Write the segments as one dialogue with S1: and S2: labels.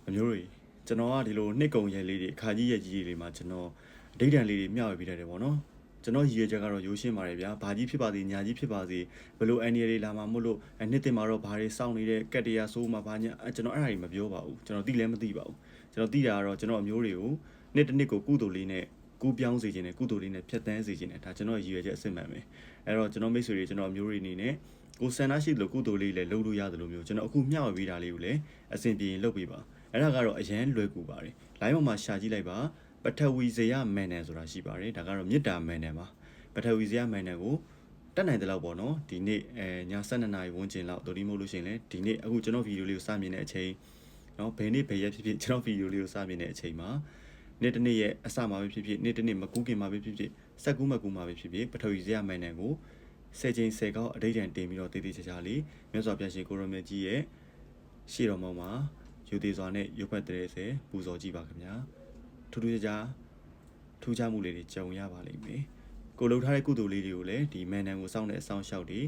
S1: အမျိုးတွေကျွန်တော်ကဒီလိုနှစ်ကုံရဲလေးတွေအခါကြီးရဲ့ကြီးလေးမှာကျွန်တော်အဓိဋ္ဌာန်လေးတွေမျှဝေပေးတတ်တယ်ပေါ့နော်ကျွန်တော်ရည်ရွယ်ချက်ကတော့ရိုးရှင်းပါတယ်ဗျာဘာကြီးဖြစ်ပါစေညာကြီးဖြစ်ပါစေဘလို့အန်ဒီရီလာမှာမို့လို့နှစ်တင်မှာတော့ဘာတွေစောင့်နေတဲ့ကက်တရာဆိုးမှာဘာညာကျွန်တော်အဲ့ဒါတွေမပြောပါဘူးကျွန်တော်သိလည်းမသိပါဘူးကျွန်တော်သိတာကတော့ကျွန်တော်အမျိုးတွေကိုနှစ်တစ်နှစ်ကိုကုသိုလ်လေးနဲ့ကူးပြောင်းစေခြင်းနဲ့ကုသိုလ်လေးနဲ့ဖြတ်သန်းစေခြင်းနဲ့ဒါကျွန်တော်ရည်ရွယ်ချက်အစစ်မှန်ပဲအဲ့တော့ကျွန်တော်မိတ်ဆွေတွေကျွန်တော်အမျိုးတွေအနေနဲ့ကိုဆန္ဒရှိလို့ကုသိုလ်လေးလည်းလုပ်လို့ရတယ်လို့မျိုးကျွန်တော်အခုမျှဝေပေးတာလေးကိုလည်းအစဉ်ပြေရင်လုပ်ပေးပါအဲ့ဒါကတော့အရန်လွယ်ကူပါတယ်။ line ပေါ်မှာရှာကြည့်လိုက်ပါပထဝီဇယမန်နန်ဆိုတာရှိပါတယ်ဒါကတော့မေတ္တာမန်နန်ပါပထဝီဇယမန်နန်ကိုတက်နိုင်တဲ့လောက်ပေါ့နော်ဒီနေ့ည7:00နာရီဝန်းကျင်လောက်တော်ဒီမို့လို့ရှိရင်လည်းဒီနေ့အခုကျွန်တော်ဗီဒီယိုလေးကိုစမြင်တဲ့အချိန်နော်ဘယ်နေ့ဘယ်ရက်ဖြစ်ဖြစ်ကျွန်တော်ဗီဒီယိုလေးကိုစမြင်တဲ့အချိန်မှာနေ့တစ်နေ့ရဲ့အစမှာပဲဖြစ်ဖြစ်နေ့တစ်နေ့မကူးခင်မှာပဲဖြစ်ဖြစ်စက်ကူးမကူးမှာပဲဖြစ်ဖြစ်ပထဝီဇယမန်နန်ကို10 ချိန်10ခေါက်အဓိဋ္ဌာန်တင်ပြီးတော့တည်တည်ချာချာလေးမြတ်စွာဘုရားရှင်ကိုရမေကြီးရဲ့ရှေ့တော်မှာယူသေးစွာနဲ့ရုပ်ဖက်တဲ့ဆဲပူဇော်ကြည့်ပါခင်ဗျာထူးထူးခြားထူးခြားမှုလေးတွေကြုံရပါလိမ့်မယ်ကိုလှုပ်ထားတဲ့ကုသိုလ်လေးတွေကိုလည်းဒီမန်နန်ကိုစောင့်တဲ့အဆောင်လျှောက်တွေ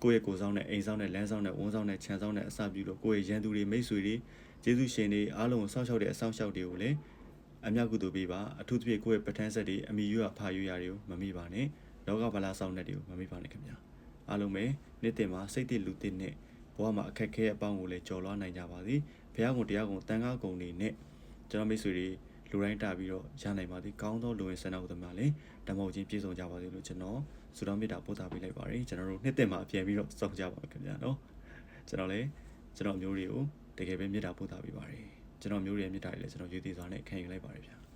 S1: ကိုယ့်ရဲ့ကိုယ်ဆောင်တဲ့အိမ်ဆောင်တဲ့လမ်းဆောင်တဲ့ဝန်းဆောင်တဲ့ခြံဆောင်တဲ့အစပြုလို့ကိုယ့်ရဲ့ရန်သူတွေမိတ်ဆွေတွေကျေးဇူးရှင်တွေအားလုံးကိုစောင့်ရှောက်တဲ့အဆောင်လျှောက်တွေကိုလည်းအမြတ်ကုသိုလ်ပေးပါအထူးသဖြင့်ကိုယ့်ရဲ့ပဋ္ဌာန်းဆက်တွေအမိရွတ်ဖာရွတ်ရတွေကိုမမေ့ပါနဲ့လောကဗလာဆောင်တဲ့တွေကိုမမေ့ပါနဲ့ခင်ဗျာအားလုံးပဲနေ့တင်မှာစိတ်တည်လူတည်နဲ့ဘဝမှာအခက်ခဲအပေါင်းကိုလည်းကြော်လွှားနိုင်ကြပါစေဘုရားကုံတရားကုံတန်ခါကုံတွေနဲ့ကျွန်တော်မိတ်ဆွေတွေလူတိုင်းတာပြီးတော့ရနိုင်ပါသည်ကောင်းသောလူဝင်ဆန္ဒဥဒ္ဓမှာလည်းဓမ္မုတ်ချင်းပြည့်စုံကြပါစေလို့ကျွန်တော်ဆုတောင်းမေတ္တာပို့သပေးလိုက်ပါတယ်ကျွန်တော်တို့နှစ်သက်မှာပြန်ပြီးတော့စောင့်ကြပါမယ်ခင်ဗျာနော်ကျွန်တော်လည်းကျွန်တော်မျိုးတွေကိုတကယ်ပဲမေတ္တာပို့သပေးပါတယ်ကျွန်တော်မျိုးတွေရဲ့မေတ္တာတွေလည်းကျွန်တော်ယူသေးစွာနဲ့ခံယူလိုက်ပါတယ်ဗျာ